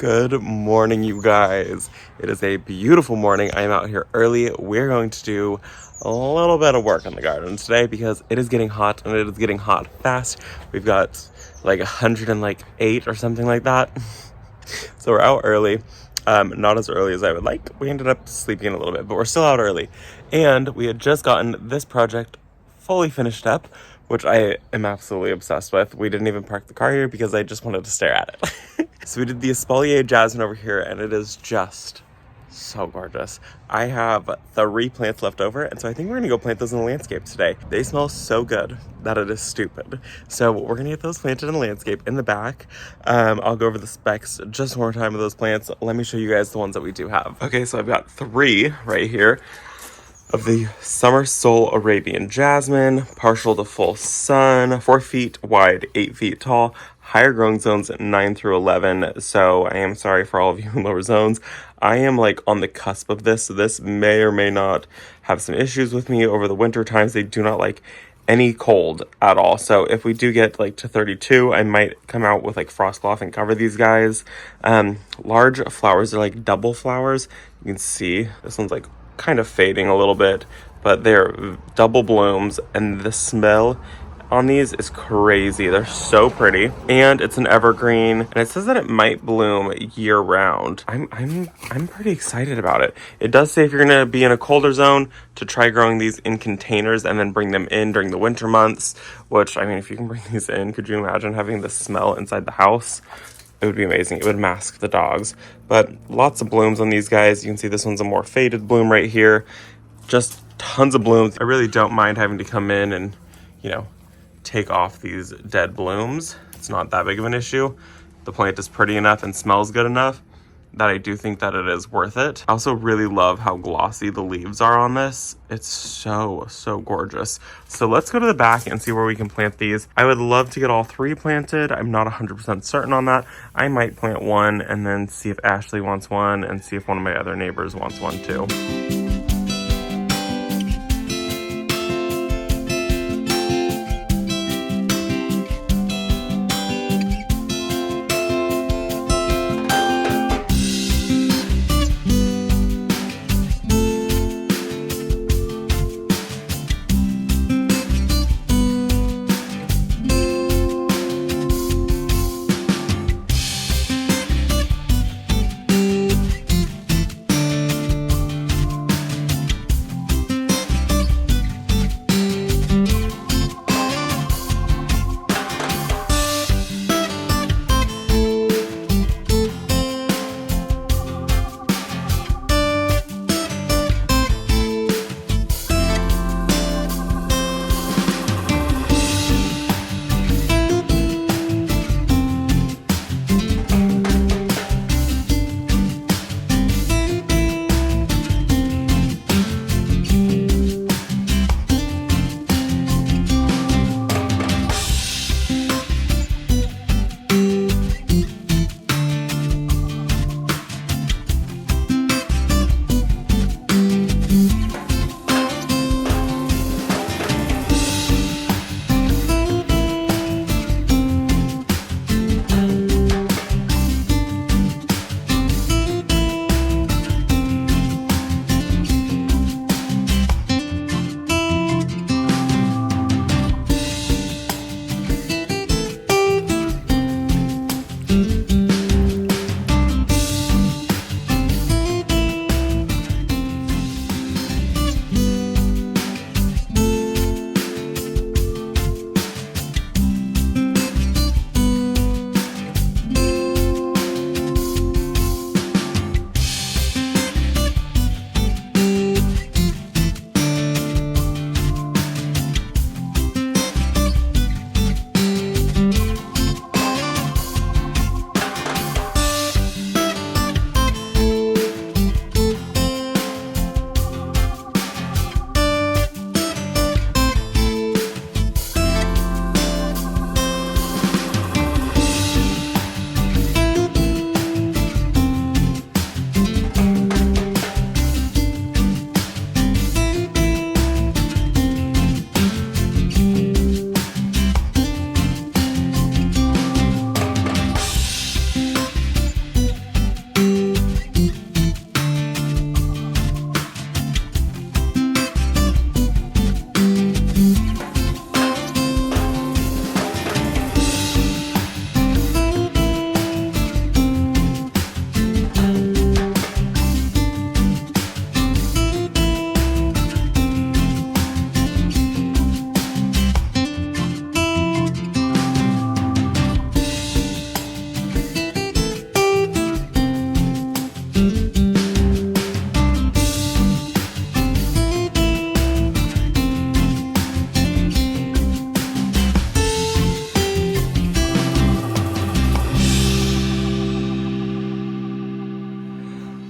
Good morning, you guys. It is a beautiful morning. I am out here early. We're going to do a little bit of work on the garden today because it is getting hot and it is getting hot fast. We've got like 108 or something like that. So we're out early. Not as early as I would like. We ended up sleeping in a little bit, but we're still out early. And we had just gotten this project fully finished up, which I am absolutely obsessed with. We didn't even park the car here because I just wanted to stare at it. So we did the espalier jasmine over here, and it is just so gorgeous. I have 3 plants left over, and so I think we're gonna go plant those in the landscape today. They smell so good that it is stupid. So we're gonna get those planted in the landscape in the back. I'll go over the specs just one more time of those plants. Let me show you guys the ones that we do have. Okay, so I've got 3 right here of the Summer Soul Arabian Jasmine, partial to full sun, 4 feet wide, 8 feet tall, higher growing zones 9 through 11. So I am sorry for all of you in lower zones. I am like on the cusp of this. So this may or may not have some issues with me over the winter times. They do not like any cold at all. So if we do get like to 32, I might come out with like frost cloth and cover these guys. Large flowers are like double flowers. You can see this one's like kind of fading a little bit, but they're double blooms, and the smell on these is crazy. They're so pretty, and it's an evergreen, and it says that it might bloom year round. I'm pretty excited about it. It does say if you're gonna be in a colder zone to try growing these in containers and then bring them in during the winter months, which, I mean, if you can bring these in, could you imagine having the smell inside the house? It would be amazing. It would mask the dogs. But lots of blooms on these guys. You can see this one's a more faded bloom right here. Just tons of blooms. I really don't mind having to come in and, take off these dead blooms. It's not that big of an issue. The plant is pretty enough and smells good enough that I do think that it is worth it. I also really love how glossy the leaves are on this. It's so gorgeous. So let's go to the back and see where we can plant these. I would love to get all 3 planted. I'm not 100% certain on that. I might plant one and then see if Ashley wants one and see if one of my other neighbors wants one too.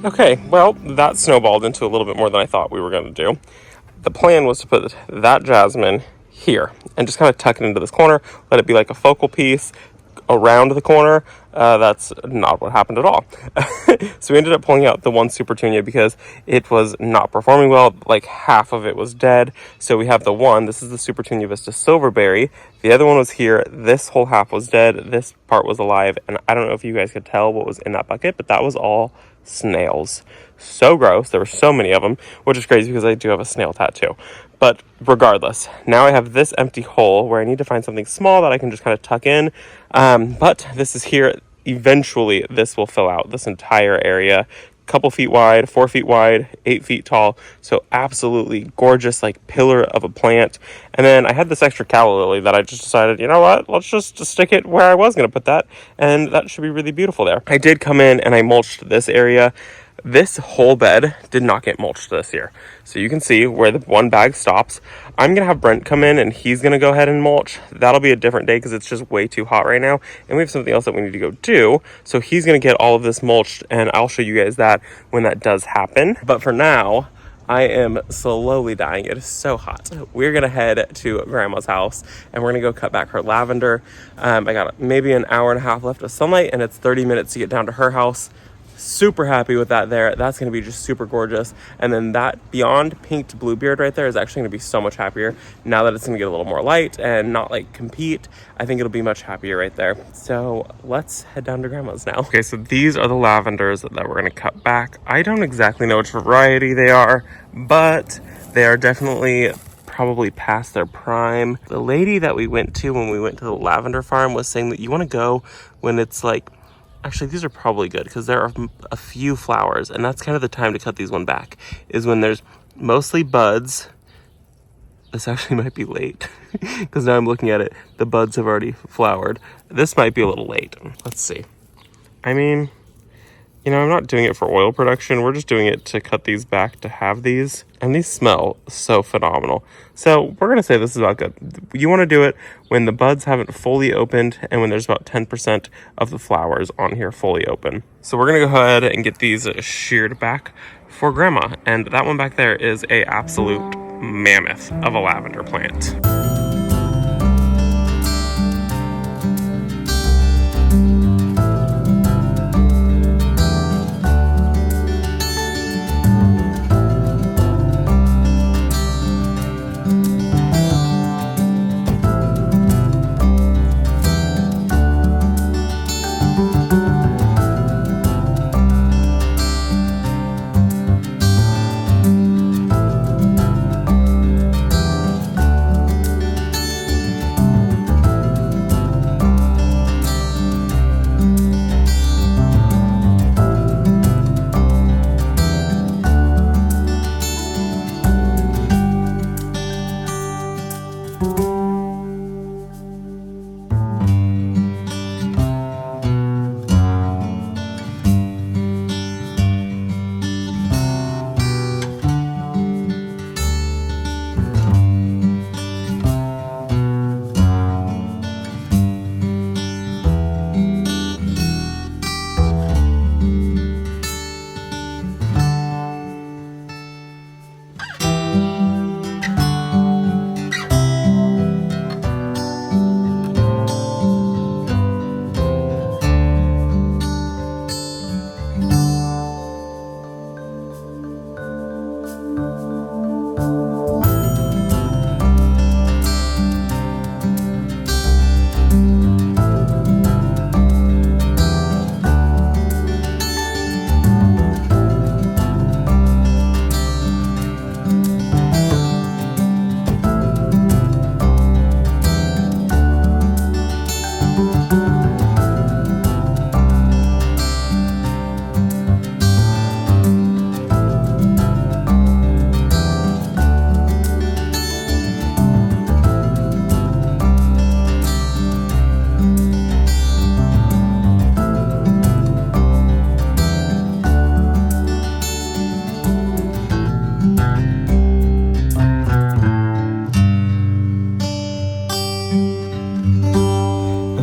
Okay, well, that snowballed into a little bit more than I thought we were going to do. The plan was to put that jasmine here and just kind of tuck it into this corner, let it be like a focal piece around the corner. That's not what happened at all. So we ended up pulling out the one super tunia because it was not performing well. Like half of it was dead. So we have the one, this is the super tunia vista silverberry. The other one was here. This whole half was dead. This part was alive. And I don't know if you guys could tell what was in that bucket, but that was all snails. So gross. There were so many of them, which is crazy because I do have a snail tattoo. But regardless, now I have this empty hole where I need to find something small that I can just kind of tuck in. But this is here. Eventually, this will fill out this entire area. Couple feet wide, 4 feet wide, 8 feet tall. So absolutely gorgeous, like pillar of a plant. And then I had this extra calla lily that I just decided, you know what, let's just stick it where I was going to put that. And that should be really beautiful there. I did come in and I mulched this area. This whole bed did not get mulched this year. So you can see where the one bag stops. I'm going to have Brent come in and he's going to go ahead and mulch. That'll be a different day because it's just way too hot right now. And we have something else that we need to go do. So he's going to get all of this mulched and I'll show you guys that when that does happen. But for now, I am slowly dying. It is so hot. We're going to head to Grandma's house and we're going to go cut back her lavender. I got maybe an hour and a half left of sunlight and it's 30 minutes to get down to her house. Super happy with that there. That's going to be just super gorgeous. And then that beyond pinked bluebeard right there is actually going to be so much happier now that it's going to get a little more light and not like compete. I think it'll be much happier right there. So let's head down to Grandma's now. Okay, so these are the lavenders that we're going to cut back. I don't exactly know which variety they are, but they are definitely probably past their prime. The lady that we went to when we went to the lavender farm was saying that you want to go when it's like, actually, these are probably good because there are a few flowers, and that's kind of the time to cut these one back, is when there's mostly buds. This actually might be late because now I'm looking at it. The buds have already flowered. This might be a little late. Let's see. I mean, you know, I'm not doing it for oil production. We're just doing it to cut these back to have these. And these smell so phenomenal. So we're going to say this is about good. You want to do it when the buds haven't fully opened and when there's about 10% of the flowers on here fully open. So we're going to go ahead and get these sheared back for Grandma. And that one back there is a absolute mammoth of a lavender plant.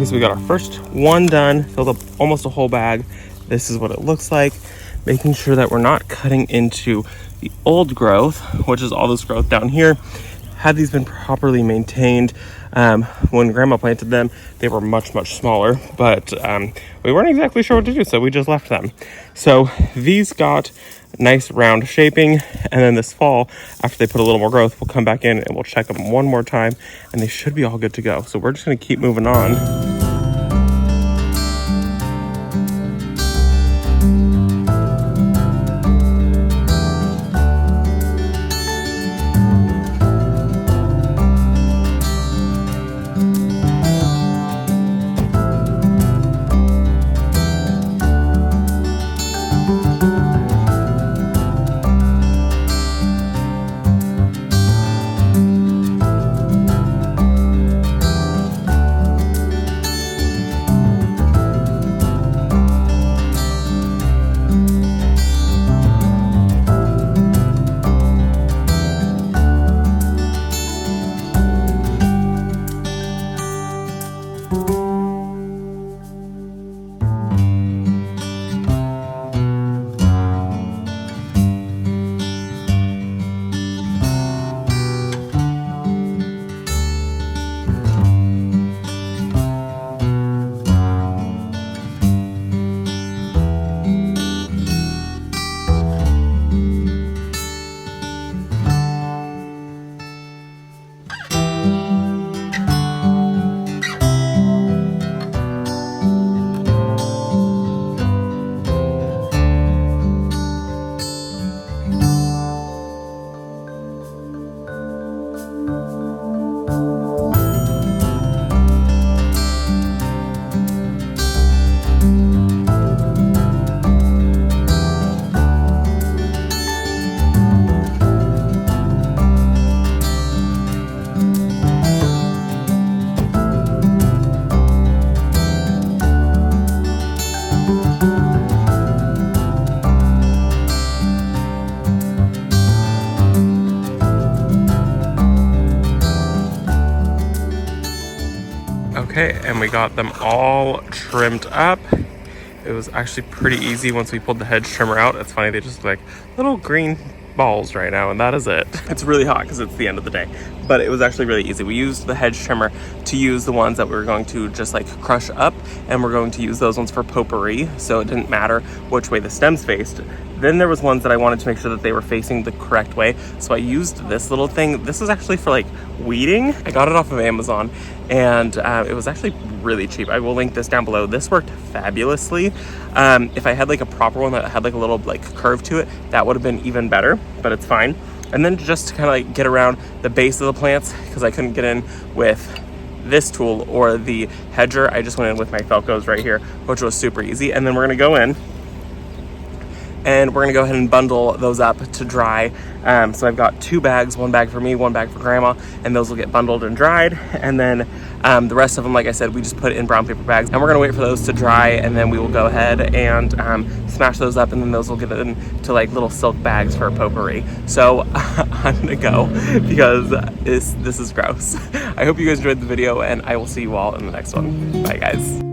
So we got our first one done, filled up almost a whole bag. This is what it looks like. making sure that we're not cutting into the old growth, which is all this growth down here. Had these been properly maintained, when Grandma planted them, they were much smaller, but we weren't exactly sure what to do, so we just left them. So these got nice round shaping, and then this fall, after they put a little more growth, we'll come back in and we'll check them one more time, and they should be all good to go. So we're just gonna keep moving on. Okay, and we got them all trimmed up. It was actually pretty easy once we pulled the hedge trimmer out. It's funny, they just look like little green balls right now, and that is it. It's really hot because it's the end of the day, but it was actually really easy. We used the hedge trimmer to use the ones that we were going to just like crush up, and we're going to use those ones for potpourri, so it didn't matter which way the stems faced. Then there was ones that I wanted to make sure that they were facing the correct way, so I used this little thing. This is actually for like weeding. I got it off of Amazon, and it was actually really cheap. I will link this down below. This worked fabulously. If I had like a proper one that had like a little like curve to it, that would have been even better, but it's fine. And then just to kind of like get around the base of the plants, because I couldn't get in with this tool or the hedger, I just went in with my Felcos right here, which was super easy. And then we're gonna go in and we're gonna go ahead and bundle those up to dry. So I've got 2 bags, 1 bag for me, 1 bag for Grandma, and those will get bundled and dried. And then the rest of them, like I said, we just put in brown paper bags, and we're gonna wait for those to dry, and then we will go ahead and smash those up, and then those will get into like little silk bags for potpourri. So I'm gonna go because this is gross. I hope you guys enjoyed the video, and I will see you all in the next one. Bye guys.